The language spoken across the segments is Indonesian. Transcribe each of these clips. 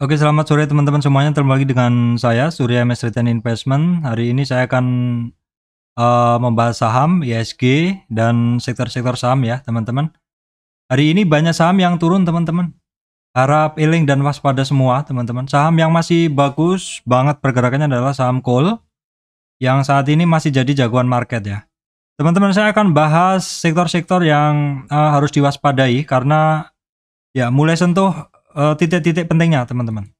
Oke, selamat sore teman-teman semuanya. Kembali lagi dengan saya Surya MS Return Investment. Hari ini saya akan membahas saham, IHSG, dan sektor-sektor saham ya teman-teman. Hari ini banyak saham yang turun teman-teman. Harap eling dan waspada semua teman-teman. Saham yang masih bagus banget pergerakannya adalah saham coal yang saat ini masih jadi jagoan market ya. Teman-teman, saya akan bahas sektor-sektor yang harus diwaspadai karena ya mulai sentuh titik-titik pentingnya teman-teman.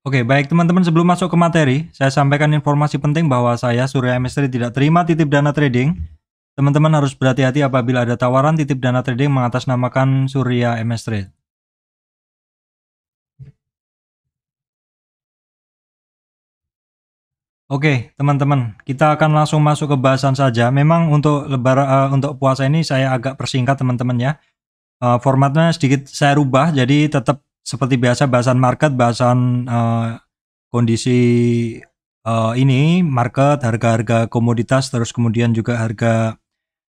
Oke, baik teman-teman, sebelum masuk ke materi, saya sampaikan informasi penting bahwa saya, Surya MS Trade, tidak terima titip dana trading. Teman-teman harus berhati-hati apabila ada tawaran titip dana trading mengatasnamakan Surya MS Trade. Oke, teman-teman, kita akan langsung masuk ke bahasan saja. Memang untuk untuk puasa ini saya agak persingkat teman-teman ya. Formatnya sedikit saya rubah, jadi tetap seperti biasa bahasan market, bahasan kondisi ini market, harga-harga komoditas, terus kemudian juga harga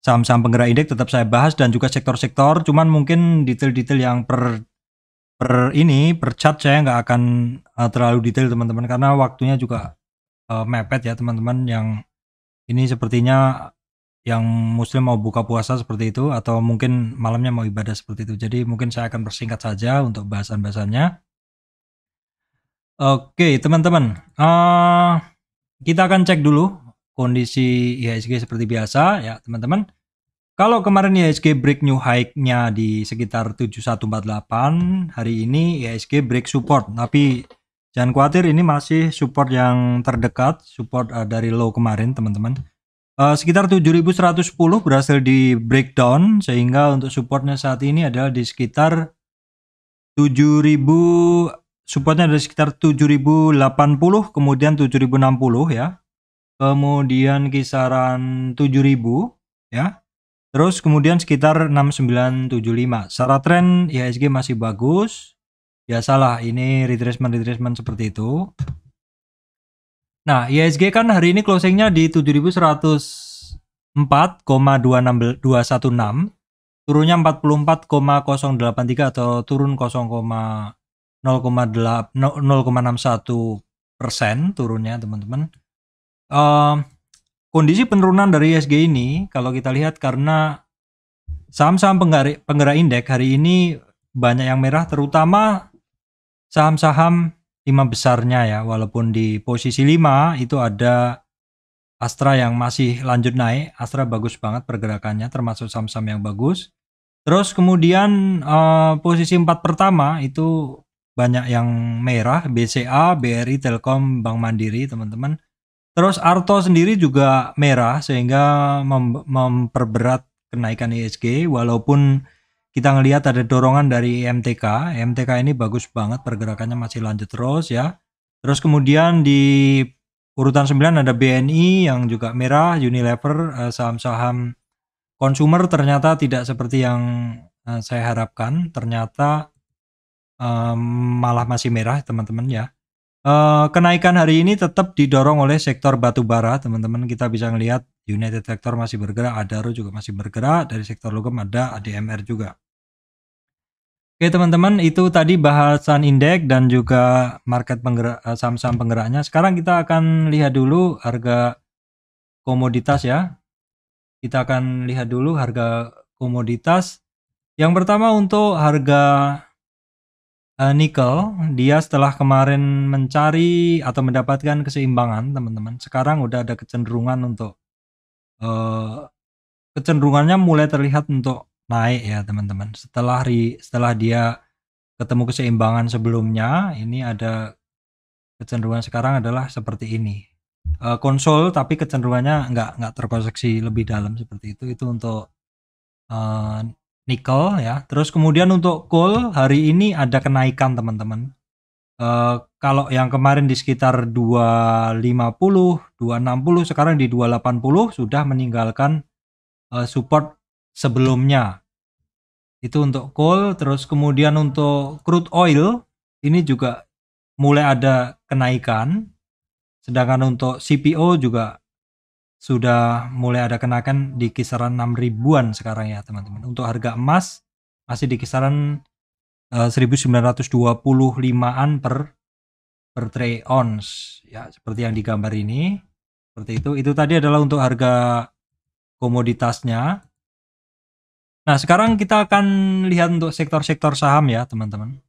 saham-saham penggerak indeks tetap saya bahas, dan juga sektor-sektor. Cuman mungkin detail-detail yang per chart saya nggak akan terlalu detail teman-teman, karena waktunya juga mepet ya teman-teman. Yang ini sepertinya yang muslim mau buka puasa seperti itu, atau mungkin malamnya mau ibadah seperti itu. Jadi mungkin saya akan persingkat saja untuk bahasan-bahasannya. Oke teman-teman, kita akan cek dulu kondisi IHSG seperti biasa ya teman-teman. Kalau kemarin IHSG break new high-nya di sekitar 7148, hari ini IHSG break support. Tapi jangan khawatir, ini masih support yang terdekat, support dari low kemarin teman-teman. Sekitar 7110 berhasil di breakdown, sehingga untuk supportnya saat ini adalah di sekitar 7000, supportnya ada sekitar 7080, kemudian 7060 ya. Kemudian kisaran 7000 ya. Terus kemudian sekitar 6975. Secara tren IHSG masih bagus. Biasalah ini retracement seperti itu. Nah, IHSG kan hari ini closingnya di 7104,216, turunnya 44,083 atau turun 0,61% turunnya teman-teman. Kondisi penurunan dari IHSG ini kalau kita lihat karena saham-saham penggerak indeks hari ini banyak yang merah, terutama saham-saham 5 besarnya ya. Walaupun di posisi 5 itu ada Astra yang masih lanjut naik. Astra bagus banget pergerakannya, termasuk saham-saham yang bagus. Terus kemudian posisi 4 pertama itu banyak yang merah, BCA, BRI, Telkom, Bank Mandiri teman-teman. Terus Arto sendiri juga merah, sehingga memperberat kenaikan IHSG. Walaupun kita ngelihat ada dorongan dari MTK. MTK ini bagus banget pergerakannya, masih lanjut terus ya. Terus kemudian di urutan 9 ada BNI yang juga merah, Unilever, saham-saham konsumer ternyata tidak seperti yang saya harapkan. Ternyata malah masih merah teman-teman ya. Kenaikan hari ini tetap didorong oleh sektor batubara teman-teman. Kita bisa ngelihat United Tractor masih bergerak, Adaro juga masih bergerak, dari sektor logam ada ADMR juga. Oke teman-teman, itu tadi bahasan indeks dan juga market penggerak, saham-saham penggeraknya. Sekarang kita akan lihat dulu harga komoditas ya. Kita akan lihat dulu harga komoditas. Yang pertama untuk harga nikel, dia setelah kemarin mencari atau mendapatkan keseimbangan teman-teman, sekarang udah ada kecenderungan untuk kecenderungannya mulai terlihat untuk naik ya teman-teman. Setelah dia ketemu keseimbangan sebelumnya, ini ada kecenderungan sekarang adalah seperti ini. Konsol tapi kecenderungannya nggak terkoreksi lebih dalam seperti itu. Itu untuk nikel ya. Terus kemudian untuk coal hari ini ada kenaikan teman-teman. Kalau yang kemarin di sekitar 250, 260, sekarang di 280 sudah meninggalkan support sebelumnya. Itu untuk coal. Terus kemudian untuk crude oil ini juga mulai ada kenaikan. Sedangkan untuk CPO juga sudah mulai ada kenaikan di kisaran 6 ribuan sekarang ya teman-teman. Untuk harga emas masih di kisaran 1925-an per troy ounce ya, seperti yang digambar ini. Seperti itu. Itu tadi adalah untuk harga komoditasnya. Nah, sekarang kita akan lihat untuk sektor-sektor saham ya, teman-teman.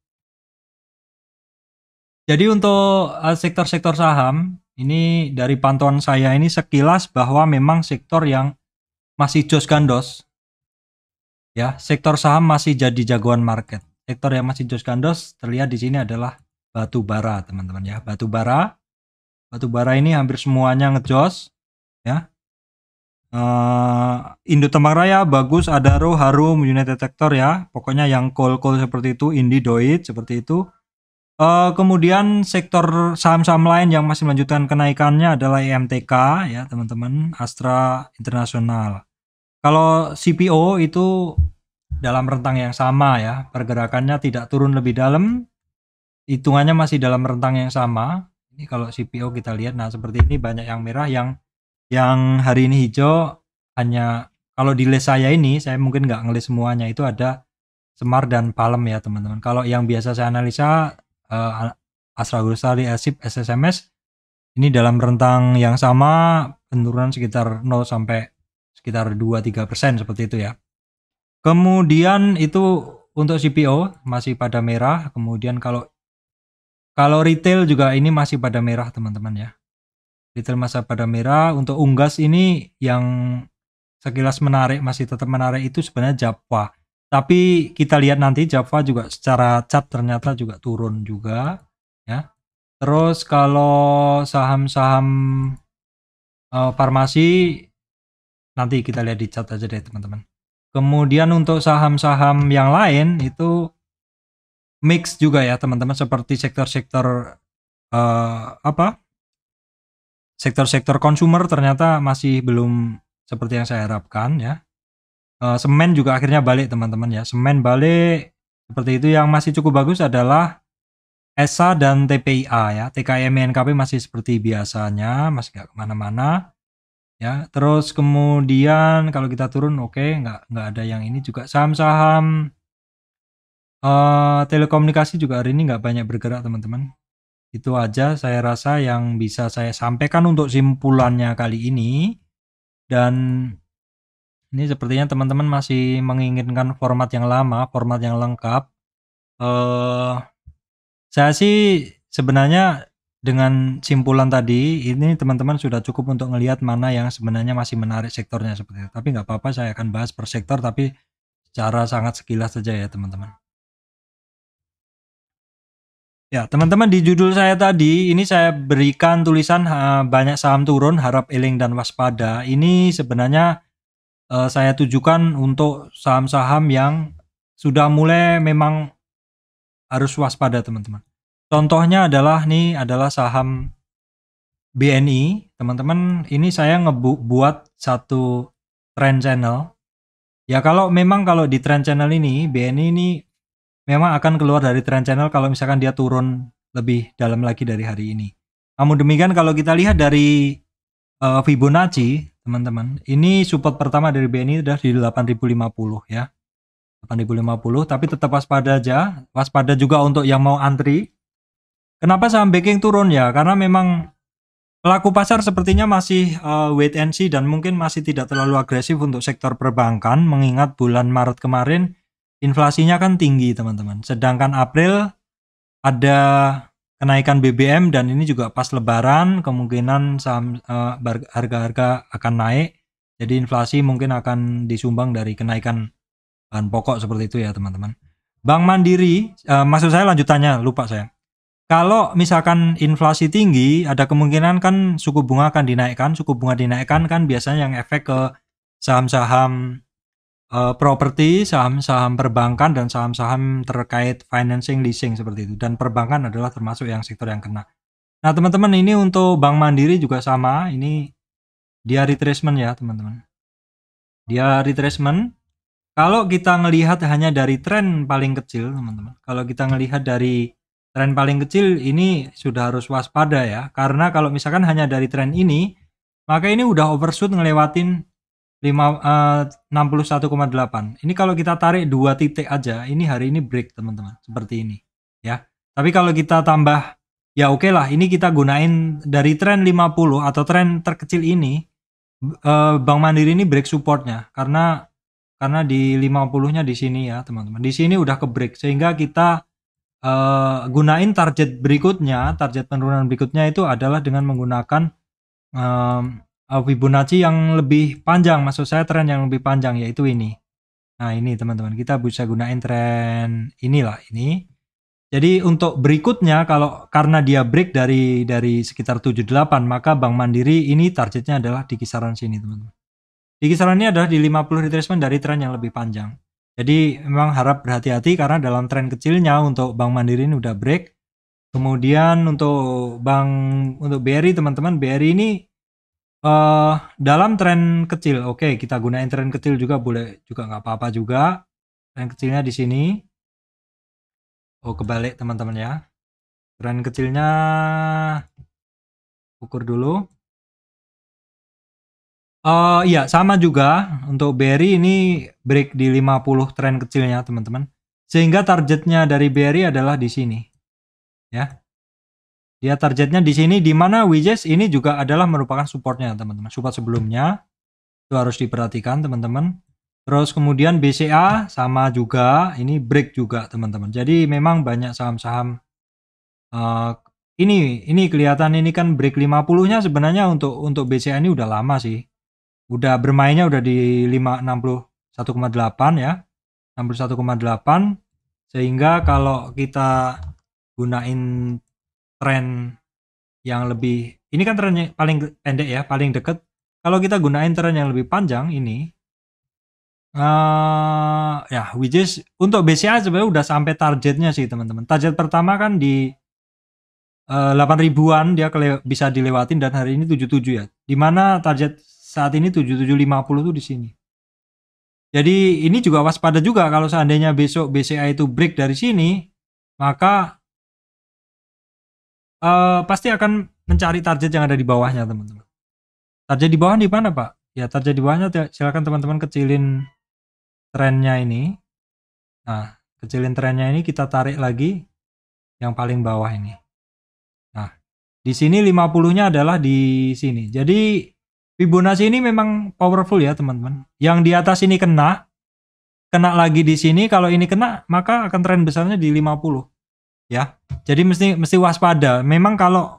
Jadi untuk sektor-sektor saham, ini dari pantauan saya ini sekilas bahwa memang sektor yang masih jos gandos. Ya, sektor saham masih jadi jagoan market. Sektor yang masih jos gandos terlihat di sini adalah batu bara, teman-teman ya. Batu bara ini hampir semuanya ngejos ya. Indo Tembang Raya bagus, Adaro, Harum, United Tractor ya. Pokoknya yang coal seperti itu, Indi, Doit seperti itu. Kemudian sektor saham-saham lain yang masih melanjutkan kenaikannya adalah IMTK ya teman-teman, Astra Internasional. Kalau CPO itu dalam rentang yang sama ya, pergerakannya tidak turun lebih dalam, hitungannya masih dalam rentang yang sama. Ini kalau CPO kita lihat, nah seperti ini banyak yang merah, yang hari ini hijau. Hanya kalau di list saya ini, saya mungkin nggak ngelis semuanya, itu ada Semar dan Palem ya teman-teman. Kalau yang biasa saya analisa Astra Gulsari, Elsip, SSMS ini dalam rentang yang sama, penurunan sekitar 0 sampai sekitar 2-3% seperti itu ya. Kemudian itu untuk CPO masih pada merah. Kemudian kalau retail juga ini masih pada merah teman-teman ya. Retail masih pada merah. Untuk unggas ini yang sekilas menarik, masih tetap menarik, itu sebenarnya Java. Tapi kita lihat nanti Java juga secara chart ternyata juga turun juga ya. Terus kalau saham-saham farmasi nanti kita lihat di chart aja deh teman-teman. Kemudian untuk saham-saham yang lain itu mix juga ya teman-teman, seperti sektor-sektor sektor-sektor consumer ternyata masih belum seperti yang saya harapkan ya. Semen juga akhirnya balik teman-teman ya. Semen balik seperti itu. Yang masih cukup bagus adalah ESA dan TPIA ya. TKM NKP masih seperti biasanya, masih nggak kemana-mana ya. Terus kemudian kalau kita turun, oke, nggak ada yang ini juga. Saham-saham telekomunikasi juga hari ini nggak banyak bergerak teman-teman. Itu aja saya rasa yang bisa saya sampaikan untuk simpulannya kali ini. Dan ini sepertinya teman-teman masih menginginkan format yang lama, format yang lengkap. Saya sih sebenarnya dengan simpulan tadi, ini teman-teman sudah cukup untuk melihat mana yang sebenarnya masih menarik sektornya seperti itu. Tapi nggak apa-apa, saya akan bahas per sektor, tapi secara sangat sekilas saja ya teman-teman. Ya teman-teman, di judul saya tadi, ini saya berikan tulisan banyak saham turun, harap eling dan waspada. Ini sebenarnya saya tujukan untuk saham-saham yang sudah mulai memang harus waspada teman-teman. Contohnya adalah saham BNI teman-teman. Ini saya ngebuat satu trend channel ya. Kalau di trend channel ini BNI ini memang akan keluar dari trend channel kalau misalkan dia turun lebih dalam lagi dari hari ini. Namun demikian kalau kita lihat dari Fibonacci teman-teman, ini support pertama dari BNI sudah di 8050 ya. 8050, tapi tetap waspada aja. Waspada juga untuk yang mau antri. Kenapa saham banking turun ya? Karena memang pelaku pasar sepertinya masih wait and see dan mungkin masih tidak terlalu agresif untuk sektor perbankan, mengingat bulan Maret kemarin inflasinya kan tinggi teman-teman. Sedangkan April ada kenaikan BBM dan ini juga pas lebaran, kemungkinan saham harga-harga akan naik. Jadi inflasi mungkin akan disumbang dari kenaikan bahan pokok seperti itu ya teman-teman. Bank Mandiri, maksud saya lanjutannya, lupa saya. Kalau misalkan inflasi tinggi, ada kemungkinan kan suku bunga akan dinaikkan. Suku bunga dinaikkan kan biasanya yang efek ke saham-saham properti, saham-saham perbankan, dan saham-saham terkait financing, leasing seperti itu. Dan perbankan adalah termasuk yang sektor yang kena. Nah teman-teman, ini untuk Bank Mandiri juga sama. Ini dia retracement ya teman-teman. Dia retracement. Kalau kita ngelihat hanya dari tren paling kecil teman-teman. Kalau kita ngelihat dari tren paling kecil ini sudah harus waspada ya. Karena kalau misalkan hanya dari tren ini, maka ini udah overshoot ngelewatin 61,8. Ini kalau kita tarik 2 titik aja, ini hari ini break teman-teman, seperti ini ya. Tapi kalau kita tambah, ya oke lah, ini kita gunain dari tren 50 atau tren terkecil ini, Bank Mandiri ini break supportnya karena di 50-nya di sini ya teman-teman. Di sini udah ke break, sehingga kita gunain target berikutnya, target penurunan berikutnya itu adalah dengan menggunakan Fibonacci yang lebih panjang, maksud saya tren yang lebih panjang, yaitu ini. Nah ini teman-teman, kita bisa gunain tren inilah ini. Jadi untuk berikutnya, karena dia break dari sekitar 78, maka Bank Mandiri ini targetnya adalah di kisaran sini teman-teman. Di kisaran ini adalah di 50 retracement dari tren yang lebih panjang. Jadi memang harap berhati-hati karena dalam tren kecilnya untuk Bank Mandiri ini udah break. Kemudian untuk BRI teman-teman, BRI ini dalam tren kecil, oke, kita gunain tren kecil juga boleh juga, nggak apa-apa juga. Tren kecilnya di sini. Oh, kebalik teman-teman ya. Tren kecilnya ukur dulu. Iya, sama juga untuk BRI ini break di 50 tren kecilnya teman-teman. Sehingga targetnya dari BRI adalah di sini. Ya. Dia targetnya di sini, di mana Widges ini juga adalah merupakan supportnya teman-teman. Support sebelumnya itu harus diperhatikan teman-teman. Terus kemudian BCA sama juga, ini break juga teman-teman. Jadi memang banyak saham-saham ini kelihatan ini kan break 50-nya sebenarnya untuk BCA ini udah lama sih. Udah bermainnya udah di 61,8 ya. 61,8, sehingga kalau kita gunain tren yang lebih, ini kan trennya paling pendek ya, paling deket. Kalau kita gunain tren yang lebih panjang ini, ya which is untuk BCA sebenarnya udah sampai targetnya sih teman-teman. Target pertama kan di 8 ribuan dia bisa dilewatin, dan hari ini 77 ya. Dimana target saat ini 7750 tuh di sini. Jadi ini juga waspada juga kalau seandainya besok BCA itu break dari sini, maka pasti akan mencari target yang ada di bawahnya teman-teman. Target di bawah di mana Pak? Ya target di bawahnya silakan teman-teman kecilin trennya ini. Nah kecilin trennya ini, kita tarik lagi yang paling bawah ini. Nah di sini 50-nya adalah di sini. Jadi Fibonacci ini memang powerful ya teman-teman. Yang di atas ini kena lagi di sini, kalau ini kena maka akan tren besarnya di 50 ya. Jadi mesti waspada. Memang kalau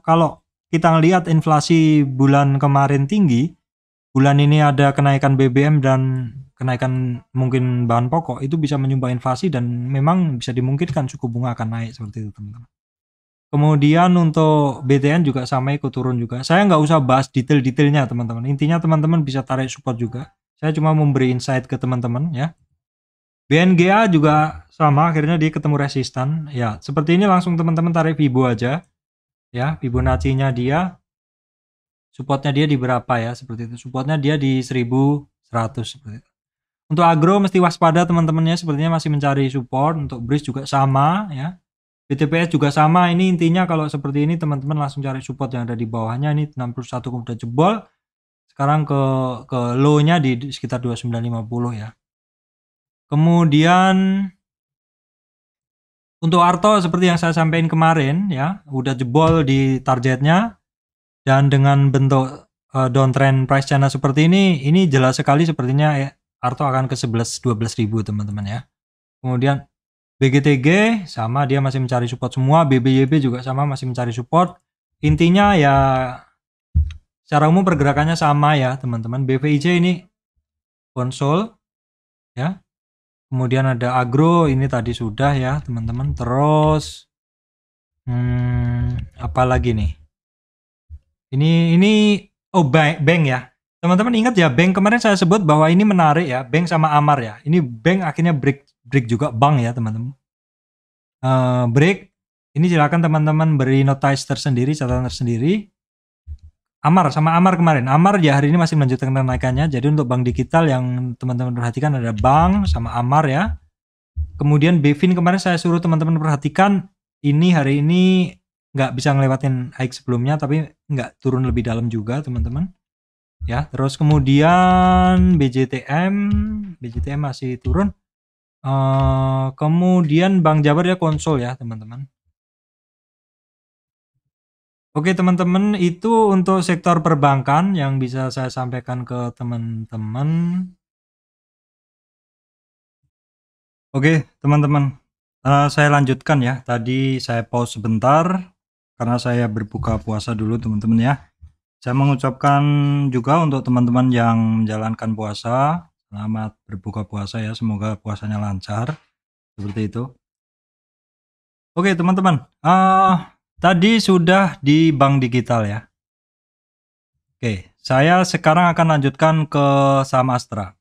kita ngelihat inflasi bulan kemarin tinggi, bulan ini ada kenaikan BBM dan kenaikan mungkin bahan pokok, itu bisa menyumbang inflasi dan memang bisa dimungkinkan suku bunga akan naik seperti itu teman-teman. Kemudian untuk BTN juga sama, ikut turun juga. Saya nggak usah bahas detail-detailnya teman-teman. Intinya teman-teman bisa tarik support juga. Saya cuma memberi insight ke teman-teman ya. BNGA juga sama, akhirnya dia ketemu resistan. Ya, seperti ini langsung teman-teman tarik Fibo aja. Ya, Fibonacci-nya dia, supportnya dia di berapa ya, seperti itu. Supportnya dia di 1100 seperti itu. Untuk agro mesti waspada teman-temannya, sepertinya masih mencari support. Untuk BRIS juga sama ya. BTPS juga sama. Ini intinya kalau seperti ini teman-teman langsung cari support yang ada di bawahnya. Ini 61 udah jebol. Sekarang ke low-nya di sekitar 2950 ya. Kemudian untuk Arto seperti yang saya sampaikan kemarin ya, udah jebol di targetnya, dan dengan bentuk downtrend price channel seperti ini jelas sekali sepertinya ya, Arto akan ke 11-12 ribu teman-teman ya. Kemudian BGTG sama, dia masih mencari support semua. BBYB juga sama, masih mencari support. Intinya ya secara umum pergerakannya sama ya teman-teman. BVIJ ini konsol ya. Kemudian ada agro, ini tadi sudah ya teman-teman. Terus apa lagi nih? Ini bank ya. Teman-teman ingat ya, bank kemarin saya sebut bahwa ini menarik ya, bank sama Amar ya. Ini bank akhirnya break juga bank ya teman-teman. Break. Ini silakan teman-teman beri notice tersendiri, catatan tersendiri. Amar kemarin. Amar ya hari ini masih melanjutkan kenaikannya. Jadi untuk bank digital yang teman-teman perhatikan ada bank sama Amar ya. Kemudian Bevin kemarin saya suruh teman-teman perhatikan, ini hari ini nggak bisa ngelewatin hike sebelumnya, tapi nggak turun lebih dalam juga teman-teman. ya. Terus kemudian BJTM masih turun. Kemudian Bank Jabar ya konsol ya teman-teman. Oke teman-teman, itu untuk sektor perbankan yang bisa saya sampaikan ke teman-teman. Oke teman-teman, saya lanjutkan ya. Tadi saya pause sebentar karena saya berbuka puasa dulu teman-teman ya. Saya mengucapkan juga untuk teman-teman yang menjalankan puasa, selamat berbuka puasa ya, semoga puasanya lancar, seperti itu. Oke teman-teman, tadi sudah di bank digital ya. Oke, saya sekarang akan lanjutkan ke saham Astra.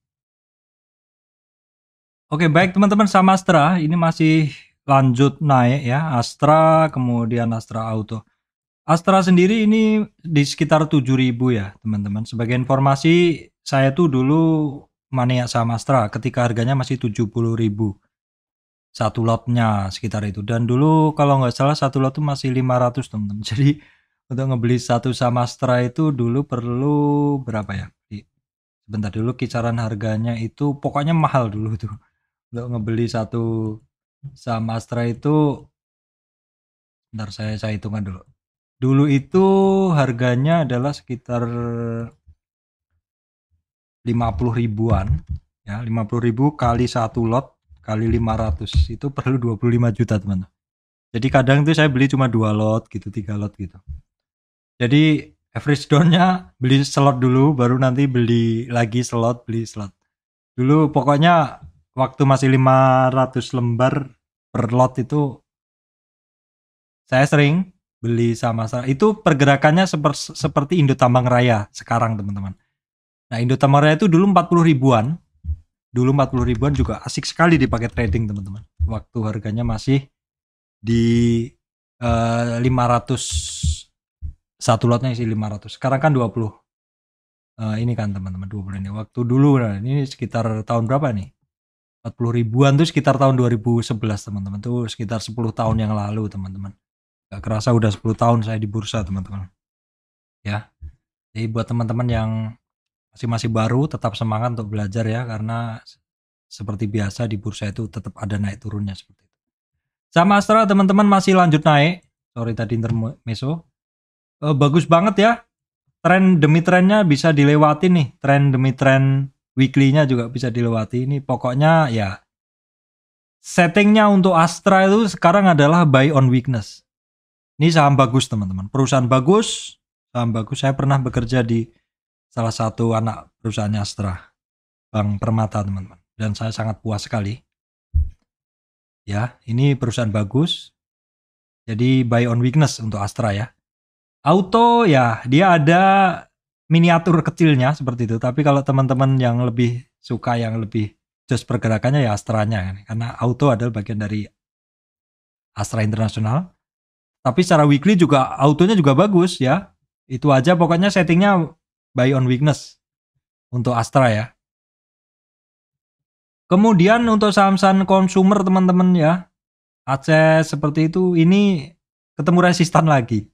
Oke, baik teman-teman, saham Astra ini masih lanjut naik ya. Astra, kemudian Astra Auto. Astra sendiri ini di sekitar 7.000 ya teman-teman. Sebagai informasi, saya tuh dulu mania saham Astra ketika harganya masih 70.000. Satu lotnya sekitar itu. Dan dulu kalau nggak salah satu lot tuh masih 500 teman-teman. Jadi untuk ngebeli satu saham Astra itu dulu perlu berapa ya? Sebentar dulu, kisaran harganya itu pokoknya mahal dulu tuh. Untuk ngebeli satu saham Astra itu, bentar saya hitungkan dulu. Dulu itu harganya adalah sekitar 50 ribuan ya, 50 ribu kali satu lot kali 500 itu perlu 25 juta teman-teman. Jadi kadang itu saya beli cuma 2 lot gitu, 3 lot gitu. Jadi average down-nya beli slot dulu, baru nanti beli lagi slot, beli slot. Dulu pokoknya waktu masih 500 lembar per lot itu saya sering beli sama itu. Pergerakannya seperti Indo Tambang Raya sekarang teman-teman. Nah, Indo Tambang Raya itu dulu 40 ribuan. Dulu 40 ribuan juga asik sekali dipakai trading teman-teman. Waktu harganya masih di 500, satu lotnya isi 500. Sekarang kan 20. Ini kan teman-teman 20 ini. Waktu dulu, nah ini sekitar tahun berapa nih? 40 ribuan tuh sekitar tahun 2011 teman-teman. Tuh sekitar 10 tahun yang lalu teman-teman. Gak kerasa udah 10 tahun saya di bursa teman-teman. Ya. Jadi buat teman-teman yang masih baru, tetap semangat untuk belajar ya, karena seperti biasa di bursa itu tetap ada naik turunnya seperti itu. Sama Astra teman-teman masih lanjut naik. Sorry tadi intermezzo. Bagus banget ya. Tren demi trennya bisa dilewati nih. Tren demi tren weekly-nya juga bisa dilewati. Ini pokoknya ya settingnya untuk Astra itu sekarang adalah buy on weakness. Ini saham bagus teman-teman. Perusahaan bagus, saham bagus. Saya pernah bekerja di salah satu anak perusahaannya Astra, Bank Permata teman-teman. Dan saya sangat puas sekali. Ya, ini perusahaan bagus. Jadi buy on weakness untuk Astra ya. Auto ya, dia ada miniatur kecilnya seperti itu. Tapi kalau teman-teman yang lebih suka, yang lebih just pergerakannya ya Astranya. Karena auto adalah bagian dari Astra International. Tapi secara weekly juga autonya juga bagus ya. Itu aja pokoknya settingnya buy on weakness untuk Astra ya. Kemudian untuk saham-saham consumer teman-teman ya, Aceh seperti itu, ini ketemu resistan lagi.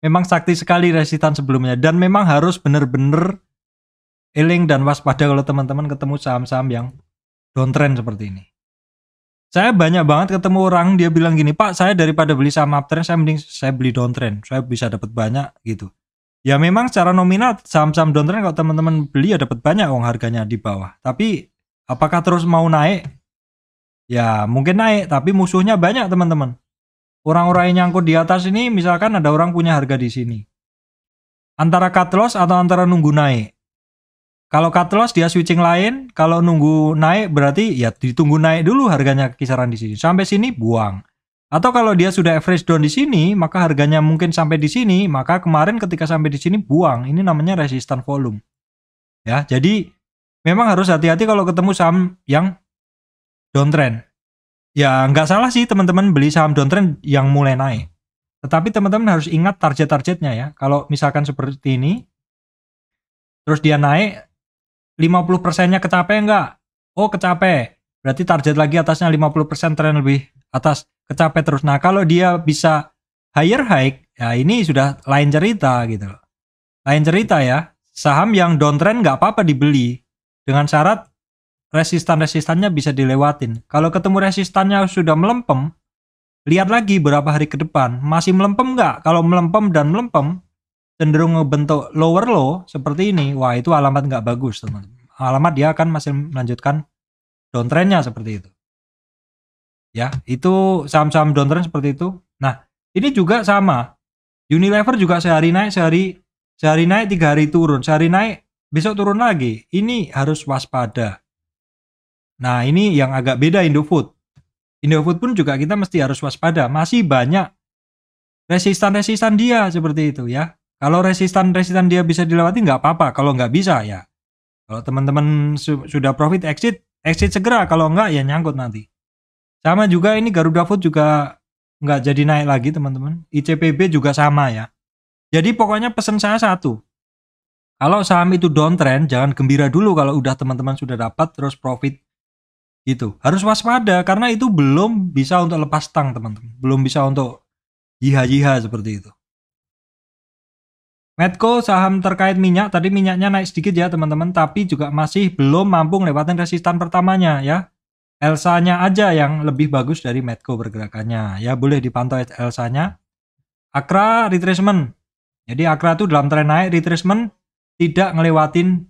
Memang sakti sekali resistan sebelumnya, dan memang harus benar-benar eling dan waspada kalau teman-teman ketemu saham-saham yang downtrend seperti ini. Saya banyak banget ketemu orang dia bilang gini, Pak, saya daripada beli saham uptrend, saya mending saya beli downtrend, saya bisa dapat banyak gitu. Ya memang secara nominal saham-saham downtrend kalau teman-teman beli ya dapat banyak uang harganya di bawah. Tapi apakah terus mau naik? Ya mungkin naik, tapi musuhnya banyak teman-teman. Orang-orang yang nyangkut di atas ini, misalkan ada orang punya harga di sini. Antara cut loss atau antara nunggu naik. Kalau cut loss dia switching lain, kalau nunggu naik berarti ya ditunggu naik dulu harganya kisaran di sini. Sampai sini buang. Atau kalau dia sudah average down di sini, maka harganya mungkin sampai di sini, maka kemarin ketika sampai di sini buang. Ini namanya resistan volume. Ya, jadi memang harus hati-hati kalau ketemu saham yang downtrend. Ya nggak salah sih teman-teman beli saham downtrend yang mulai naik. Tetapi teman-teman harus ingat target-targetnya ya. Kalau misalkan seperti ini, terus dia naik, 50%-nya kecapai nggak? Oh kecapai. Berarti target lagi atasnya 50% tren lebih atas, kecapai terus. Nah kalau dia bisa higher high, ya ini sudah lain cerita gitu loh. Lain cerita ya. saham yang downtrend nggak apa-apa dibeli dengan syarat resistan-resistannya bisa dilewatin. Kalau ketemu resistannya sudah melempem, lihat lagi beberapa hari ke depan masih melempem nggak. Kalau melempem dan melempem cenderung ngebentuk lower low seperti ini, wah itu alamat nggak bagus teman-teman. Alamat dia akan masih melanjutkan downtrendnya seperti itu. Ya, itu saham-saham downtrend seperti itu. Nah, ini juga sama. Unilever juga sehari naik, sehari naik, 3 hari turun, sehari naik, besok turun lagi. Ini harus waspada. Nah, ini yang agak beda Indofood. Indofood pun juga kita mesti harus waspada. Masih banyak resistan-resistan dia seperti itu ya. Kalau resistan-resistan dia bisa dilewati nggak apa-apa. Kalau nggak bisa ya. Kalau teman-teman sudah profit exit segera. Kalau nggak ya nyangkut nanti. Sama juga ini Garuda Food juga nggak jadi naik lagi teman-teman. ICPB juga sama ya. Jadi pokoknya pesan saya satu. Kalau saham itu downtrend, jangan gembira dulu kalau udah teman-teman sudah dapat terus profit gitu. Harus waspada karena itu belum bisa untuk lepas stang teman-teman. Belum bisa untuk jiha-jiha seperti itu. Medco saham terkait minyak, tadi minyaknya naik sedikit ya teman-teman, tapi juga masih belum mampu ngelewatin resistan pertamanya ya. Elsa-nya aja yang lebih bagus dari Medco pergerakannya. Ya boleh dipantau Elsa-nya. Akra retracement. Jadi Akra itu dalam tren naik, retracement tidak ngelewatin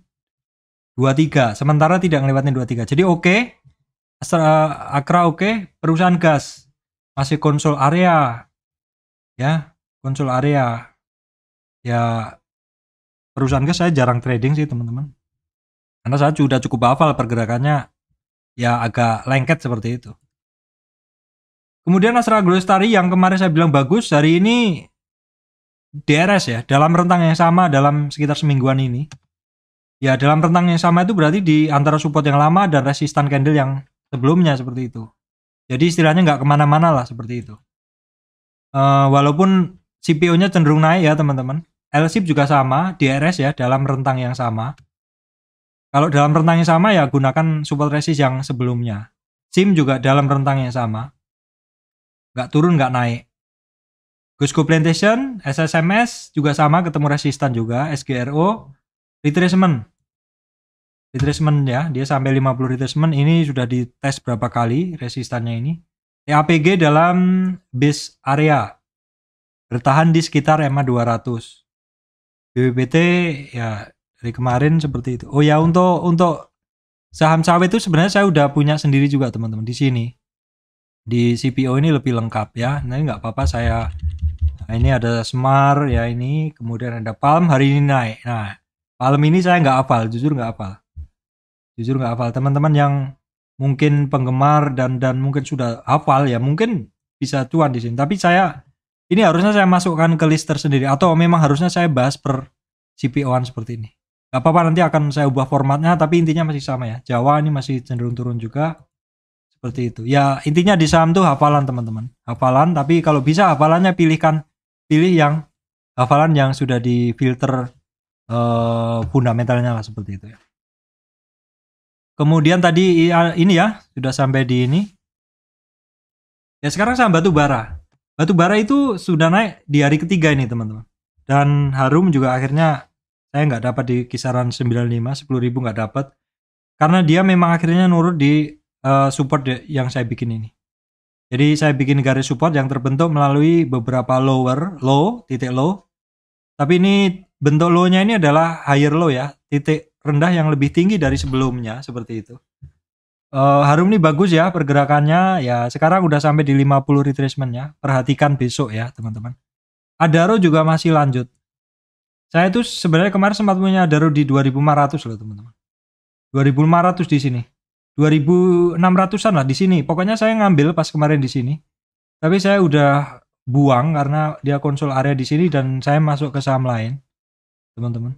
23. Sementara tidak ngelewatin 23. Jadi oke. Akra oke. Perusahaan gas masih konsol area. Ya, konsol area. Ya, perusahaan gas saya jarang trading sih teman-teman. Karena saya sudah cukup hafal pergerakannya. Ya agak lengket seperti itu. Kemudian Astra Glostari yang kemarin saya bilang bagus, hari ini DRS ya, dalam rentang yang sama dalam sekitar semingguan ini. Ya dalam rentang yang sama itu berarti di antara support yang lama dan resistan candle yang sebelumnya seperti itu. Jadi istilahnya nggak kemana-mana lah seperti itu. Walaupun CPO-nya cenderung naik ya teman-teman. LSIP juga sama, DRS ya dalam rentang yang sama. Kalau dalam rentang yang sama ya gunakan support resist yang sebelumnya. SIM juga dalam rentang yang sama. Nggak turun, nggak naik. Gusco Plantation, SSMS juga sama, ketemu resistan juga. SGRO, retracement ya, dia sampai 50 retracement. Ini sudah dites berapa kali resistannya ini. APG dalam base area. Bertahan di sekitar EMA 200. BBPT ya dari kemarin seperti itu. Oh ya, untuk saham sawit itu sebenarnya saya udah punya sendiri juga teman-teman di sini. Di CPO ini lebih lengkap ya. Nah, nggak apa-apa saya. Nah, ini ada Semar ya ini, kemudian ada Palm hari ini naik. Nah, Palm ini saya nggak hafal, jujur nggak hafal. Teman-teman yang mungkin penggemar dan mungkin sudah hafal ya mungkin bisa cuan di sini. Tapi ini harusnya saya masukkan ke list tersendiri atau memang harusnya saya bahas per CPO-an seperti ini. Gak apa-apa, nanti akan saya ubah formatnya, tapi intinya masih sama ya. Jawa ini masih cenderung turun juga. Seperti itu. Ya intinya di saham tuh hafalan teman-teman. Hafalan, tapi kalau bisa hafalannya pilih yang hafalan yang sudah difilter fundamentalnya lah seperti itu ya. Kemudian tadi ini ya, sudah sampai di ini. Ya sekarang saham batu bara. Batu bara itu sudah naik di hari ketiga ini teman-teman. Dan Harum juga akhirnya saya nggak dapat di kisaran 95, 10.000 nggak dapat. Karena dia memang akhirnya nurut di support yang saya bikin ini. Jadi saya bikin garis support yang terbentuk melalui beberapa titik low. Tapi ini bentuk low-nya ini adalah higher low ya, titik rendah yang lebih tinggi dari sebelumnya seperti itu. Harum ini bagus ya pergerakannya ya, sekarang udah sampai di 50 retracement-nya. Perhatikan besok ya teman-teman. Adaro juga masih lanjut. Saya tuh sebenarnya kemarin sempat punya Adaro di 2.500 loh teman-teman. 2.500 di sini. 2.600-an lah di sini. Pokoknya saya ngambil pas kemarin di sini. Tapi saya udah buang karena dia konsol area di sini dan saya masuk ke saham lain. Teman-teman.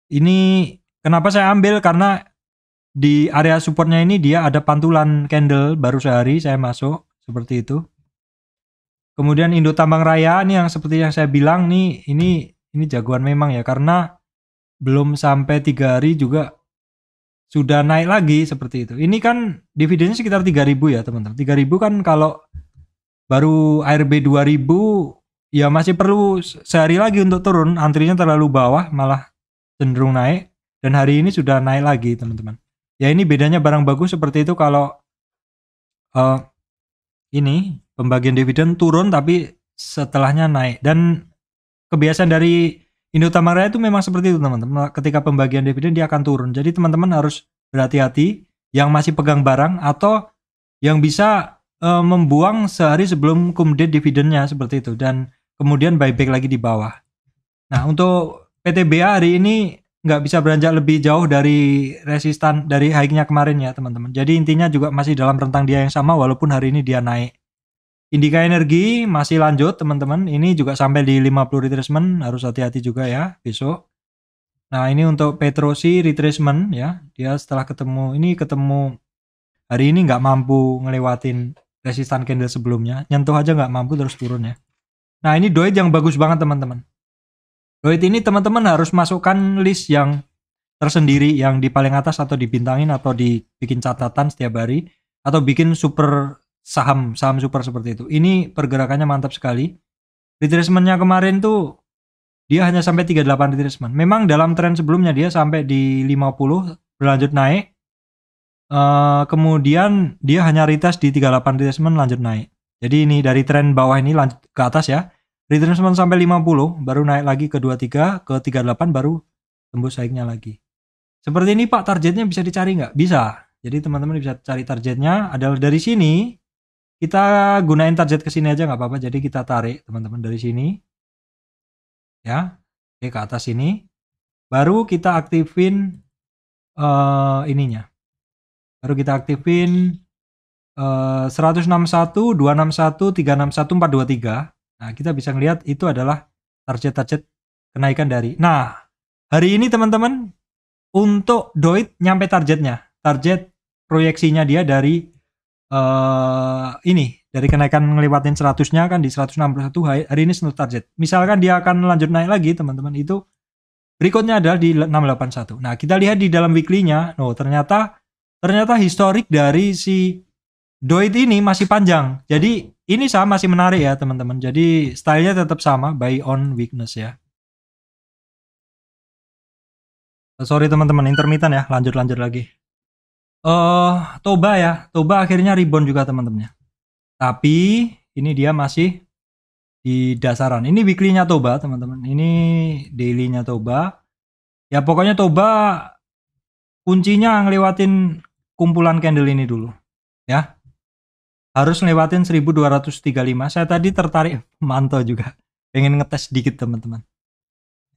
Ini kenapa saya ambil karena di area supportnya ini dia ada pantulan candle baru sehari saya masuk seperti itu. Kemudian Indo Tambang Raya ini yang seperti yang saya bilang nih, ini jagoan memang ya karena belum sampai 3 hari juga sudah naik lagi seperti itu. Ini kan dividennya sekitar 3.000 ya teman-teman. 3.000 kan kalau baru ARB 2.000 ya masih perlu sehari lagi untuk turun. Antrinya terlalu bawah, malah cenderung naik, dan hari ini sudah naik lagi teman-teman. Ya ini bedanya barang bagus seperti itu kalau ini pembagian dividen turun tapi setelahnya naik. Dan kebiasaan dari Indo Tama itu memang seperti itu teman-teman. Ketika pembagian dividen dia akan turun. Jadi teman-teman harus berhati-hati yang masih pegang barang atau yang bisa membuang sehari sebelum kemudian dividennya seperti itu, dan kemudian buyback lagi di bawah. Nah untuk PTBA hari ini nggak bisa beranjak lebih jauh dari resistan dari high-nya kemarin ya teman-teman. Jadi intinya juga masih dalam rentang dia yang sama walaupun hari ini dia naik. Indika Energi masih lanjut teman-teman. Ini juga sampai di 50 retracement, harus hati-hati juga ya besok. Nah ini untuk Petrosi retracement ya. Dia setelah ketemu hari ini nggak mampu ngelewatin resistan candle sebelumnya. Nyentuh aja nggak mampu, terus turun ya. Nah ini Doit yang bagus banget teman-teman. Doit ini teman-teman harus masukkan list yang tersendiri, yang di paling atas atau dibintangin atau dibikin catatan setiap hari, atau bikin super saham super seperti itu. Ini pergerakannya mantap sekali. Retracement-nya kemarin tuh dia hanya sampai 38 retracement. Memang dalam tren sebelumnya dia sampai di 50 berlanjut naik. Kemudian dia hanya retest di 38 retracement lanjut naik. Jadi ini dari tren bawah ini lanjut ke atas ya. Retracement sampai 50 baru naik lagi ke 23, ke 38 baru tembus naiknya lagi. Seperti ini Pak, targetnya bisa dicari nggak? Bisa. Jadi teman-teman bisa cari targetnya adalah dari sini. Kita gunain target ke sini aja nggak apa-apa. Jadi kita tarik teman-teman dari sini. Ya. Oke, ke atas sini. Baru kita aktifin ininya. Baru kita aktifin 161, 261, 361, 423. Nah, kita bisa ngelihat itu adalah target-target kenaikan dari. Nah, hari ini teman-teman untuk Doit nyampe targetnya. Target proyeksinya dia dari ini dari kenaikan ngelewatin 100-nya kan di 161, hari ini sentuh target. Misalkan dia akan lanjut naik lagi teman-teman, itu berikutnya adalah di 681. Nah kita lihat di dalam weekly-nya, ternyata historik dari si Doit ini masih panjang. Jadi ini saham masih menarik ya teman-teman. Jadi stylenya tetap sama, buy on weakness ya. Sorry teman-teman, intermittent ya, lanjut lagi. Toba ya, Toba akhirnya rebound juga teman-teman. Tapi ini dia masih di dasaran. Ini weekly-nya Toba teman-teman. Ini daily-nya Toba. Ya pokoknya Toba kuncinya ngelewatin kumpulan candle ini dulu. Ya. Harus ngelewatin 1235. Saya tadi tertarik mantau juga. Pengen ngetes sedikit teman-teman.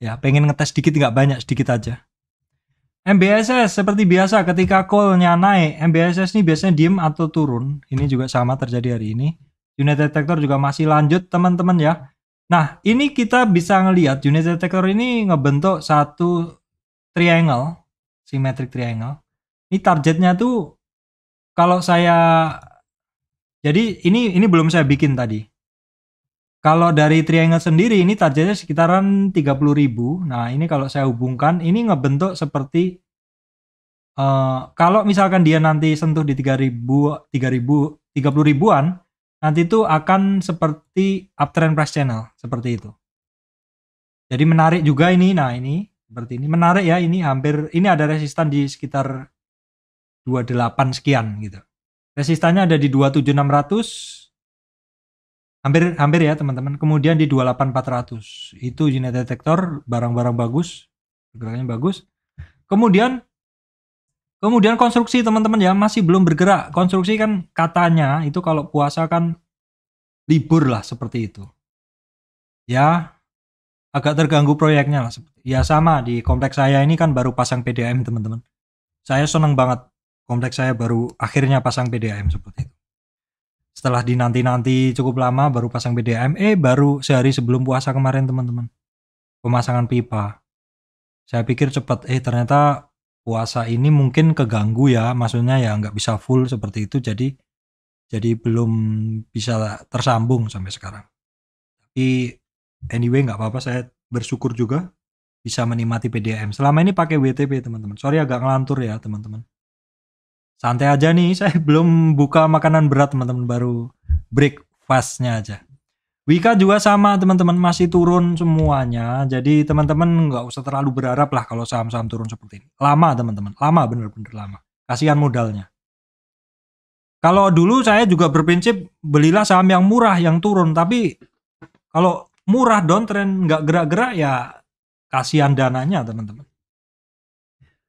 Ya, pengen ngetes sedikit, nggak banyak, sedikit aja. MBSS seperti biasa ketika call-nya naik, MBSS ini biasanya diem atau turun. Ini juga sama terjadi hari ini. Unit detector juga masih lanjut teman-teman ya. Nah ini kita bisa ngelihat unit detector ini ngebentuk satu triangle, symmetric triangle. Ini targetnya tuh kalau saya, jadi ini belum saya bikin tadi. Kalau dari triangle sendiri ini targetnya sekitaran 30.000. Nah ini kalau saya hubungkan ini ngebentuk seperti kalau misalkan dia nanti sentuh di 30.000-an, nanti itu akan seperti uptrend price channel seperti itu. Jadi menarik juga ini. Nah ini seperti ini menarik ya, ini hampir ini ada resistan di sekitar 28 sekian gitu. Resistannya ada di 27600. Hampir ya teman-teman. Kemudian di 28400. Itu unit detektor, barang-barang bagus, pergerakannya bagus. Kemudian konstruksi teman-teman ya masih belum bergerak. Konstruksi kan katanya itu kalau puasa kan libur lah seperti itu. Ya agak terganggu proyeknya lah. Ya sama di kompleks saya ini kan baru pasang PDAM teman-teman. Saya seneng banget kompleks saya baru akhirnya pasang PDAM seperti itu. Setelah dinanti-nanti cukup lama baru pasang PDAM, baru sehari sebelum puasa kemarin teman-teman. Pemasangan pipa. Saya pikir cepat, ternyata puasa ini mungkin keganggu ya, maksudnya ya nggak bisa full seperti itu, jadi belum bisa tersambung sampai sekarang. Tapi anyway nggak apa-apa, saya bersyukur juga bisa menikmati PDAM. Selama ini pakai WTP teman-teman. Sorry agak ngelantur ya teman-teman. Santai aja nih, saya belum buka makanan berat teman-teman, baru breakfastnya aja. Wika juga sama teman-teman, masih turun semuanya. Jadi teman-teman nggak usah terlalu berharap lah kalau saham-saham turun seperti ini. Lama teman-teman, lama, bener-bener lama. Kasihan modalnya. Kalau dulu saya juga berprinsip belilah saham yang murah yang turun, tapi kalau murah downtrend nggak gerak-gerak ya kasihan dananya teman-teman.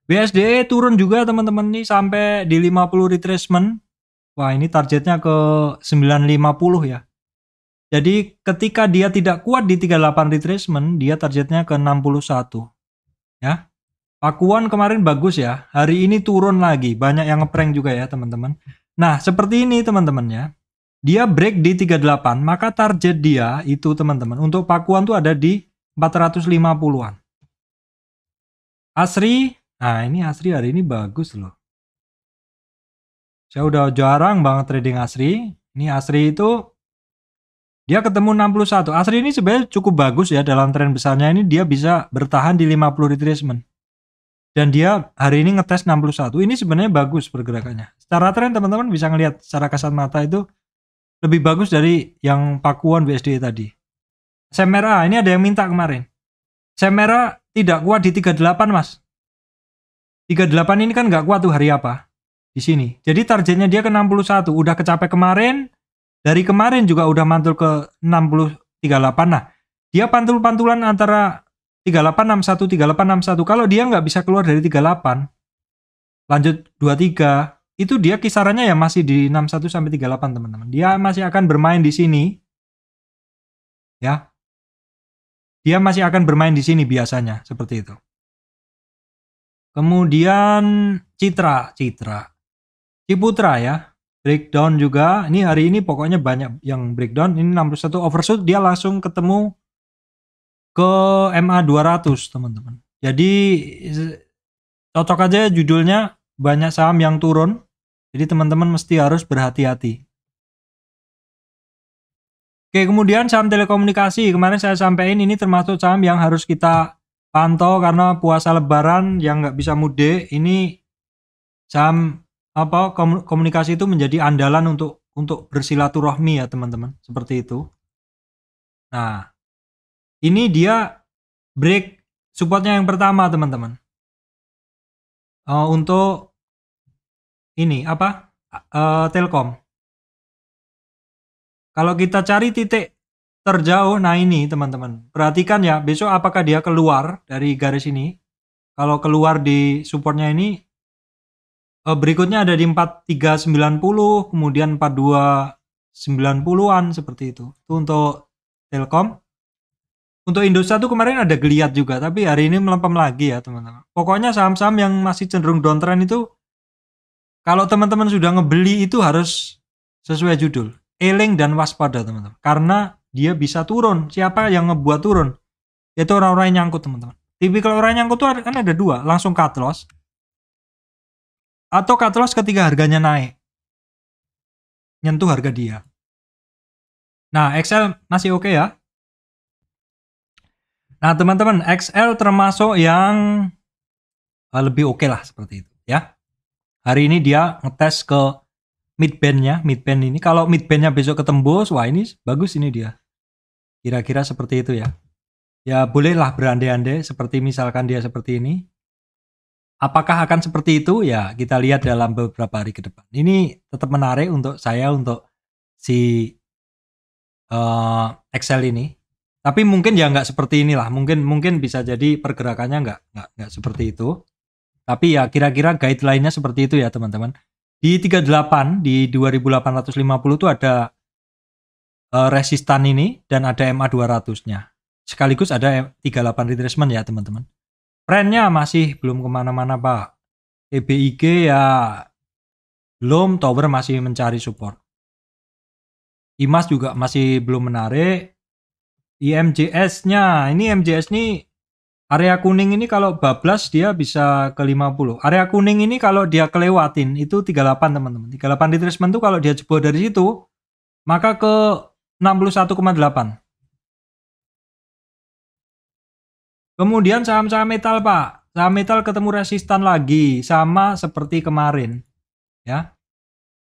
BSDE turun juga teman-teman nih sampai di 50 retracement. Wah, ini targetnya ke 950 ya. Jadi ketika dia tidak kuat di 38 retracement, dia targetnya ke 61. Ya. Pakuan kemarin bagus ya. Hari ini turun lagi. Banyak yang ngeprank juga ya teman-teman. Nah, seperti ini teman-teman ya. Dia break di 38, maka target dia itu teman-teman untuk pakuan tuh ada di 450-an. Asri, nah ini Asri hari ini bagus loh. Saya udah jarang banget trading Asri. Ini Asri itu dia ketemu 61. Asri ini sebenarnya cukup bagus ya dalam tren besarnya ini, dia bisa bertahan di 50 retracement. Dan dia hari ini ngetes 61. Ini sebenarnya bagus pergerakannya. Secara tren teman-teman bisa ngelihat secara kasat mata itu lebih bagus dari yang pakuan BSD tadi. Semera, ini ada yang minta kemarin. Semera tidak kuat di 38 mas. 38 ini kan nggak kuat tuh hari apa? Di sini. Jadi targetnya dia ke 61. Udah kecapai kemarin. Dari kemarin juga udah mantul ke 60, 38. Nah, dia pantul-pantulan antara 3861, 3861. Kalau dia nggak bisa keluar dari 38, lanjut 23, itu dia kisarannya ya masih di 61 sampai 38 teman-teman. Dia masih akan bermain di sini. Ya. Dia masih akan bermain di sini biasanya, seperti itu. Kemudian Ciputra ya. Breakdown juga. Ini hari ini pokoknya banyak yang breakdown. Ini 61 overshoot, dia langsung ketemu ke MA 200 teman-teman. Jadi cocok aja judulnya, banyak saham yang turun. Jadi teman-teman mesti harus berhati-hati. Oke, kemudian saham telekomunikasi. Kemarin saya sampaikan ini termasuk saham yang harus kita pantau karena puasa lebaran yang nggak bisa mudik. Ini saham komunikasi itu menjadi andalan untuk bersilaturahmi ya teman-teman, seperti itu. Nah, ini dia break supportnya yang pertama teman-teman. Untuk ini Telkom. Kalau kita cari titik terjauh, nah ini teman-teman, perhatikan ya, besok apakah dia keluar dari garis ini. Kalau keluar di supportnya ini, berikutnya ada di 4390, kemudian 4290-an seperti itu. Itu untuk Telkom. Untuk Indosat tuh kemarin ada geliat juga, tapi hari ini melempem lagi ya teman-teman. Pokoknya saham-saham yang masih cenderung downtrend itu, kalau teman-teman sudah ngebeli itu harus sesuai judul, eling dan waspada teman-teman. Karena dia bisa turun. Siapa yang ngebuat turun? Yaitu orang-orang yang nyangkut teman-teman. Tipikal orang yang nyangkut tuh kan ada dua, langsung cut loss. Atau cut loss ketika harganya naik, nyentuh harga dia. Nah, XL masih oke ya. Nah, teman-teman, XL termasuk yang lebih oke lah seperti itu ya. Hari ini dia ngetes ke midband ini. Kalau midbandnya besok ketembus, wah ini bagus ini dia. Kira-kira seperti itu ya. Ya bolehlah berandai-andai seperti misalkan dia seperti ini. Apakah akan seperti itu? Ya kita lihat dalam beberapa hari ke depan. Ini tetap menarik untuk saya untuk si Excel ini. Tapi mungkin ya nggak seperti inilah. Mungkin bisa jadi pergerakannya nggak seperti itu. Tapi ya kira-kira guideline-nya seperti itu ya teman-teman. Di 38 di 2850 itu ada resistan ini dan ada MA 200-nya. Sekaligus ada 38 retracement ya teman-teman. Trendnya masih belum kemana-mana Pak. EBIG ya belum, Tower masih mencari support. IMAS juga masih belum menarik. IMJS-nya, ini MJS ini area kuning ini kalau bablas dia bisa ke 50. Area kuning ini kalau dia kelewatin itu 38 teman-teman. 38 retracement itu kalau dia jebol dari situ maka ke 61,8. Kemudian saham-saham metal Pak. Saham metal ketemu resistan lagi sama seperti kemarin. Ya.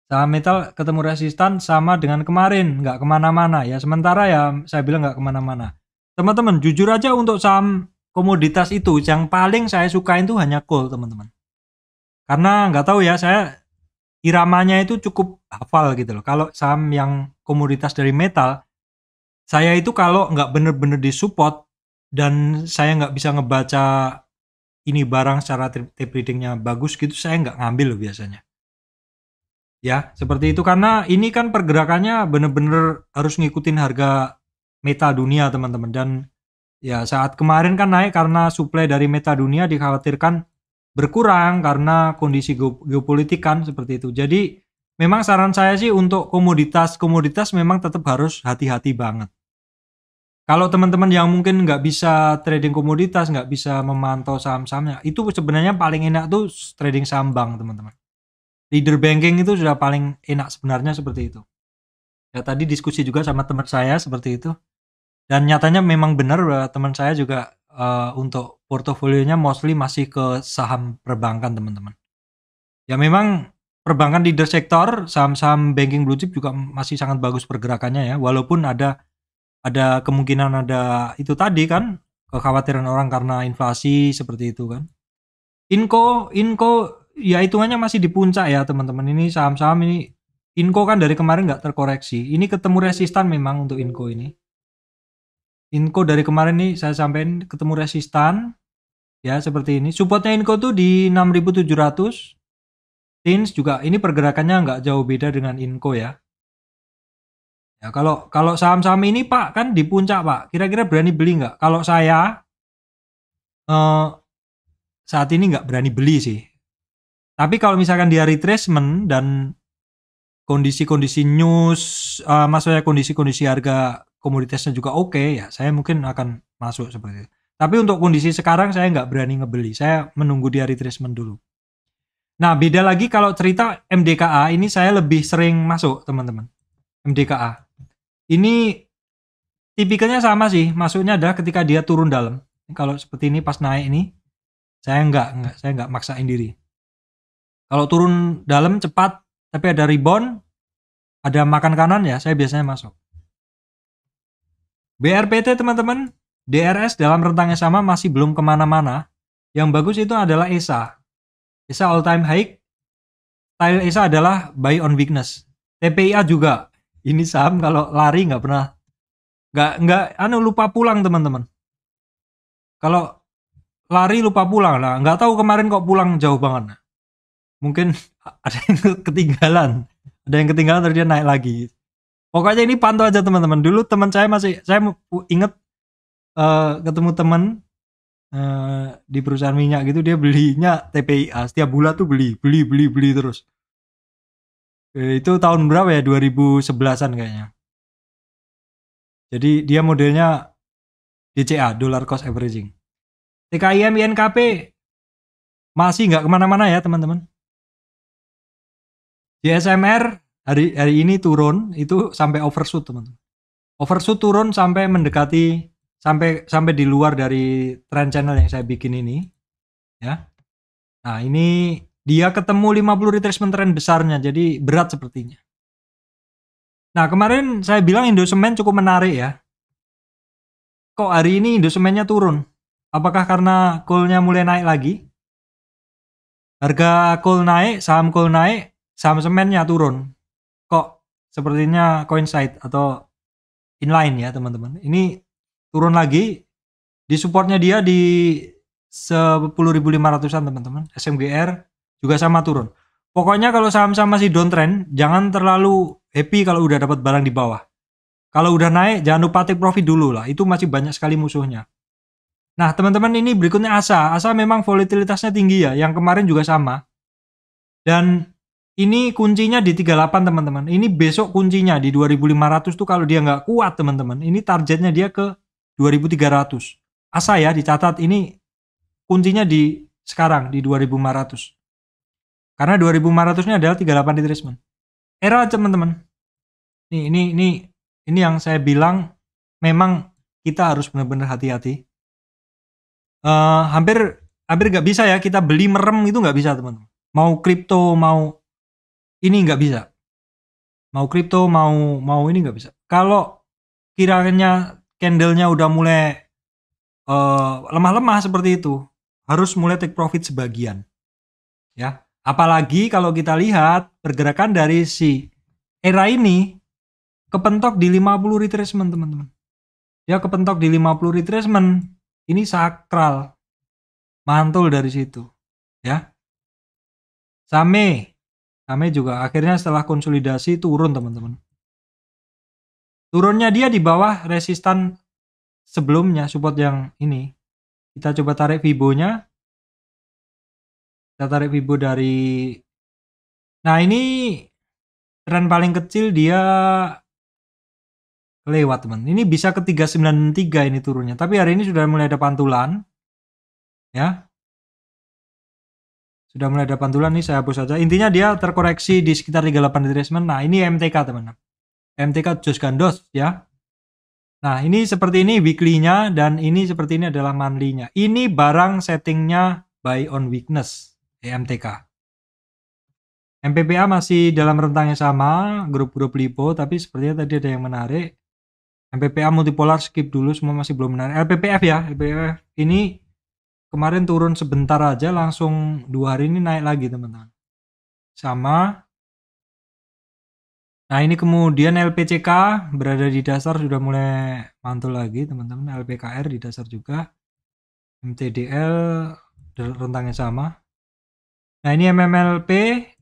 Saham metal ketemu resistan sama dengan kemarin, nggak kemana-mana ya. Sementara ya saya bilang nggak kemana-mana. Teman-teman, jujur aja untuk saham komoditas itu yang paling saya sukain itu hanya coal, teman-teman. Karena nggak tahu ya, saya iramanya itu cukup hafal gitu loh. Kalau saham yang komoditas dari metal, saya itu kalau nggak bener-bener disupport dan saya nggak bisa ngebaca ini barang secara tape readingnya bagus gitu, saya nggak ngambil loh biasanya. Ya, seperti itu karena ini kan pergerakannya bener-bener harus ngikutin harga metal dunia, teman-teman. Dan ya saat kemarin kan naik karena suplai dari metal dunia dikhawatirkan berkurang karena kondisi geopolitik kan seperti itu. Jadi memang saran saya sih untuk komoditas memang tetap harus hati-hati banget. Kalau teman-teman yang mungkin nggak bisa trading komoditas, nggak bisa memantau saham-sahamnya, itu sebenarnya paling enak tuh trading saham bank, teman-teman. Leader banking itu sudah paling enak sebenarnya seperti itu. Ya tadi diskusi juga sama teman saya seperti itu. Dan nyatanya memang benar teman saya juga untuk portofolionya mostly masih ke saham perbankan, teman-teman. Ya memang perbankan leader sektor, saham-saham banking blue chip juga masih sangat bagus pergerakannya ya. Walaupun ada kemungkinan ada itu tadi kan, kekhawatiran orang karena inflasi seperti itu kan. Inco ya hitungannya masih di puncak ya teman-teman. Ini saham-saham ini Inco kan dari kemarin nggak terkoreksi. Ini ketemu resistan memang untuk Inco ini. Inco dari kemarin nih saya sampein ketemu resistan ya seperti ini. Supportnya Inco tuh di 6.700. Tins juga ini pergerakannya nggak jauh beda dengan Inco ya. Ya kalau saham-saham ini Pak kan di puncak Pak. Kira-kira berani beli nggak? Kalau saya saat ini nggak berani beli sih. Tapi kalau misalkan dia retracement dan kondisi-kondisi news, maksudnya kondisi-kondisi harga komoditasnya juga oke, ya saya mungkin akan masuk seperti itu. Tapi untuk kondisi sekarang saya nggak berani ngebeli. Saya menunggu dia retracement dulu. Nah beda lagi kalau cerita MDKA ini saya lebih sering masuk teman-teman. MDKA. Ini tipikalnya sama sih. Masuknya adalah ketika dia turun dalam. Kalau seperti ini pas naik ini, saya nggak maksain diri. Kalau turun dalam cepat, tapi ada rebound, ada makan kanan ya, saya biasanya masuk. BRPT teman-teman, DRS dalam rentang yang sama masih belum kemana-mana. Yang bagus itu adalah ESA. ESA all time high. Style ESA adalah buy on weakness. TPIA juga. Ini saham kalau lari nggak pernah, lupa pulang teman-teman. Kalau lari lupa pulang, nah nggak tahu kemarin kok pulang jauh banget. Nah, mungkin ada yang ketinggalan, terus dia naik lagi. Pokoknya ini pantau aja teman-teman. Dulu teman saya saya inget ketemu teman di perusahaan minyak gitu, dia belinya TPIA setiap bulan tuh beli terus. Itu tahun berapa ya? 2011-an kayaknya. Jadi dia modelnya DCA, dollar cost averaging. TKIM INKP masih nggak kemana-mana ya teman-teman. JSMR hari ini turun itu sampai overshoot teman-teman. Overshoot turun sampai mendekati sampai di luar dari trend channel yang saya bikin ini ya. Nah ini dia ketemu 50 retracement trend besarnya, jadi berat sepertinya. Nah kemarin saya bilang Indosemen cukup menarik ya. Kok hari ini Indosemennya turun? Apakah karena coal-nya mulai naik lagi? Harga coal naik, saham coal naik, saham semennya turun. Kok sepertinya coincide atau inline ya teman-teman. Ini turun lagi. Di supportnya dia di 10.500-an teman-teman. SMGR juga sama turun. Pokoknya kalau saham-saham masih downtrend, jangan terlalu happy kalau udah dapat barang di bawah. Kalau udah naik, jangan lupa take profit dulu lah. Itu masih banyak sekali musuhnya. Nah teman-teman ini berikutnya ASA. ASA memang volatilitasnya tinggi ya. Yang kemarin juga sama. Dan ini kuncinya di 38 teman-teman. Ini besok kuncinya di 2.500 tuh kalau dia nggak kuat teman-teman. Ini targetnya dia ke 2.300. ASA ya dicatat ini kuncinya di sekarang di 2.500. Karena 2.500 ini adalah 38 retracement. Era teman-teman. Ini yang saya bilang memang kita harus benar-benar hati-hati. Hampir nggak bisa ya kita beli merem itu nggak bisa teman-teman. Mau kripto mau ini nggak bisa. Mau kripto, mau ini nggak bisa. Kalau kiranya candlenya udah mulai lemah-lemah seperti itu, harus mulai take profit sebagian, ya. Apalagi kalau kita lihat pergerakan dari si era ini kepentok di 50 retracement, teman-teman. Ya, kepentok di 50 retracement. Ini sakral. Mantul dari situ, ya. Same juga akhirnya setelah konsolidasi turun, teman-teman. Turunnya dia di bawah resistan sebelumnya, support yang ini. Kita coba tarik Fibo-nya. Kita tarik Fibo dari... Nah, ini tren paling kecil dia lewat, teman. Ini bisa ke 393 ini turunnya. Tapi hari ini sudah mulai ada pantulan. Ya. Sudah mulai ada pantulan nih, saya hapus saja. Intinya dia terkoreksi di sekitar 38 retracement. Nah, ini MTK, teman-teman. MTK Jos Gandos, ya. Nah, ini seperti ini weekly-nya, dan ini seperti ini adalah monthly-nya. Ini barang settingnya buy on weakness, MTK. MPPA masih dalam rentang yang sama, grup-grup LIBO, tapi sepertinya tadi ada yang menarik. MPPA multipolar skip dulu, semua masih belum menarik. LPPF ya, LPPF ini kemarin turun sebentar aja, langsung 2 hari ini naik lagi, teman-teman. Sama. Nah, ini kemudian LPCK berada di dasar, sudah mulai mantul lagi, teman-teman. LPKR di dasar juga. MTDL rentangnya sama. Nah, ini MMLP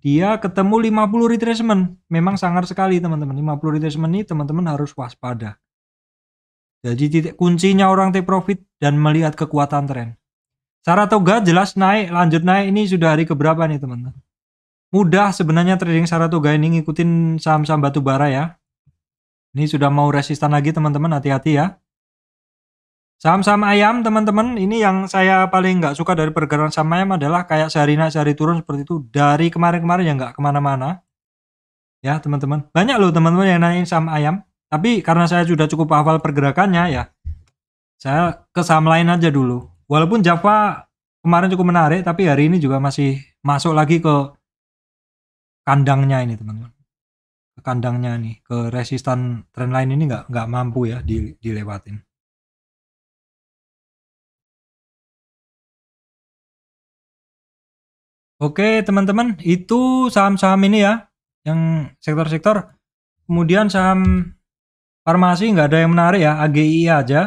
dia ketemu 50 retracement. Memang sangar sekali, teman-teman. 50 retracement ini teman-teman harus waspada. Jadi titik kuncinya orang take profit dan melihat kekuatan tren. Saratoga jelas naik, lanjut naik. Ini sudah hari keberapa nih, teman-teman? Mudah sebenarnya trading Saratoga ini, ngikutin saham-saham batubara ya. Ini sudah mau resistan lagi, teman-teman, hati-hati ya. Saham-saham ayam, teman-teman, ini yang saya paling nggak suka dari pergerakan saham ayam adalah kayak sehari naik sehari turun seperti itu. Dari kemarin-kemarin yang nggak kemana-mana. Ya, teman-teman. Banyak loh teman-teman yang nanyain saham ayam. Tapi karena saya sudah cukup hafal pergerakannya ya, saya ke saham lain aja dulu. Walaupun Java kemarin cukup menarik, tapi hari ini juga masih masuk lagi ke kandangnya ini, teman-teman. Ke kandangnya nih, ke resistan trend line ini nggak mampu ya dilewatin. Oke, teman-teman, itu saham-saham ini ya, yang sektor-sektor. Kemudian saham farmasi nggak ada yang menarik ya, AGI aja.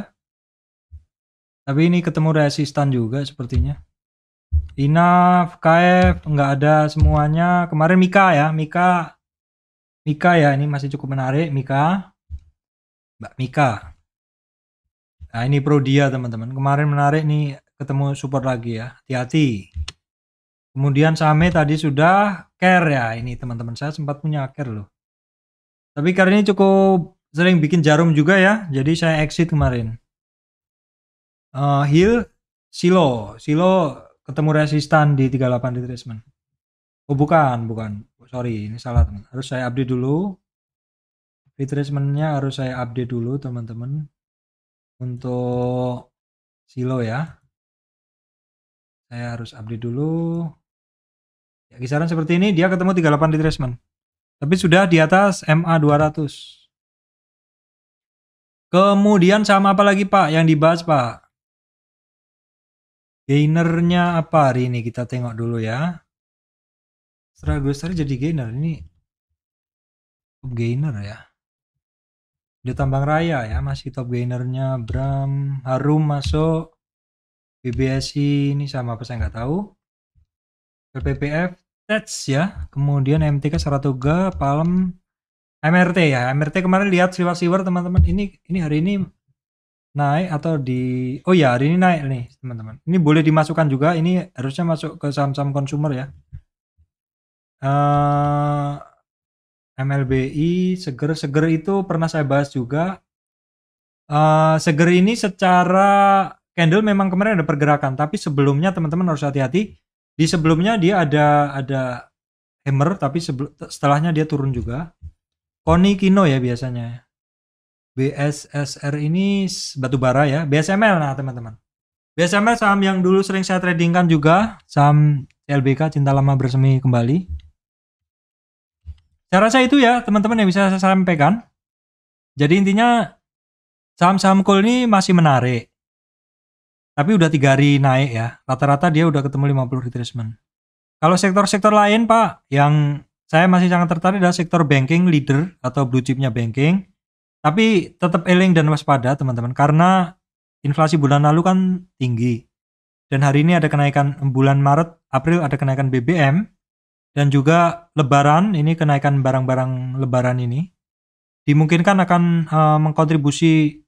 Tapi ini ketemu resistan juga sepertinya. INAF, KF nggak ada semuanya. Kemarin Mika ya, Mika ya, ini masih cukup menarik Mika. Mbak Mika. Nah, ini Prodia, teman-teman. Kemarin menarik nih, ketemu support lagi ya. Hati-hati. Kemudian sahamnya tadi sudah Care ya. Ini teman-teman, saya sempat punya Care loh. Tapi Care ini cukup sering bikin jarum juga ya. Jadi saya exit kemarin. Hill, Silo ketemu resistan di 38 retracement. Oh bukan. Sorry, ini salah, teman. Harus saya update dulu. Retracementnya harus saya update dulu, teman-teman. Untuk Silo ya. Saya harus update dulu. Ya, kisaran seperti ini, dia ketemu 38 retracement. Tapi sudah di atas MA 200. Kemudian sama apa lagi, Pak, yang dibahas, Pak? Gainernya apa hari ini? Kita tengok dulu ya. Stragostar jadi gainer. Ini top gainer ya. Di Tambang Raya ya, masih top gainernya. Bram, Harum masuk. BBSI ini sama apa saya nggak tahu. LPPF, Tats ya. Kemudian MTK Saratoga, Palm, MRT ya. MRT kemarin lihat siwer teman-teman. Ini hari ini naik atau di... Oh ya, hari ini naik nih, teman-teman. Ini boleh dimasukkan juga. Ini harusnya masuk ke saham-saham konsumer ya. MLBI, Seger itu pernah saya bahas juga. Seger ini secara candle memang kemarin ada pergerakan, tapi sebelumnya teman-teman harus hati-hati. Di sebelumnya dia ada hammer, tapi setelahnya dia turun juga. Koni Kino ya biasanya. BSSR ini batubara ya. BSML, nah teman-teman. BSML saham yang dulu sering saya tradingkan juga, saham CLBK, Cinta Lama Bersemi Kembali. Saya rasa itu ya teman-teman yang bisa saya sampaikan. Jadi intinya saham-saham coal ini masih menarik. Tapi udah 3 hari naik ya. Rata-rata dia udah ketemu 50 retracement. Kalau sektor-sektor lain Pak, yang saya masih sangat tertarik adalah sektor banking leader atau blue chipnya banking. Tapi tetap eling dan waspada teman-teman, karena inflasi bulan lalu kan tinggi. Dan hari ini ada kenaikan bulan Maret, April ada kenaikan BBM. Dan juga lebaran, ini kenaikan barang-barang lebaran ini. Dimungkinkan akan mengkontribusi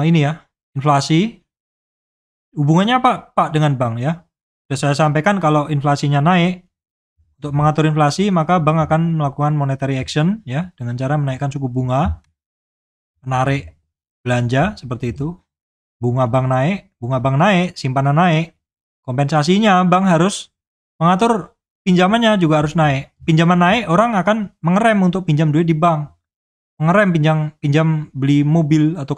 ini ya, inflasi. Hubungannya apa Pak dengan bank ya? Sudah saya sampaikan kalau inflasinya naik, untuk mengatur inflasi maka bank akan melakukan monetary action ya, dengan cara menaikkan suku bunga, menarik belanja seperti itu. Bunga bank naik, simpanan naik. Kompensasinya bank harus mengatur pinjamannya juga harus naik. Pinjaman naik, orang akan mengerem untuk pinjam duit di bank. Mengerem pinjam beli mobil atau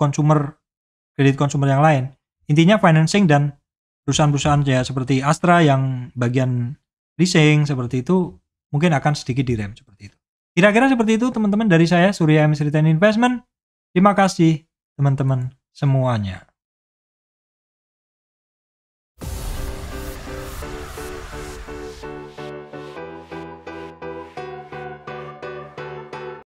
kredit konsumer yang lain. Intinya financing dan perusahaan-perusahaan ya seperti Astra yang bagian leasing seperti itu mungkin akan sedikit direm seperti itu. Kira-kira seperti itu teman-teman dari saya, Surya M. Investment. Terima kasih teman-teman semuanya.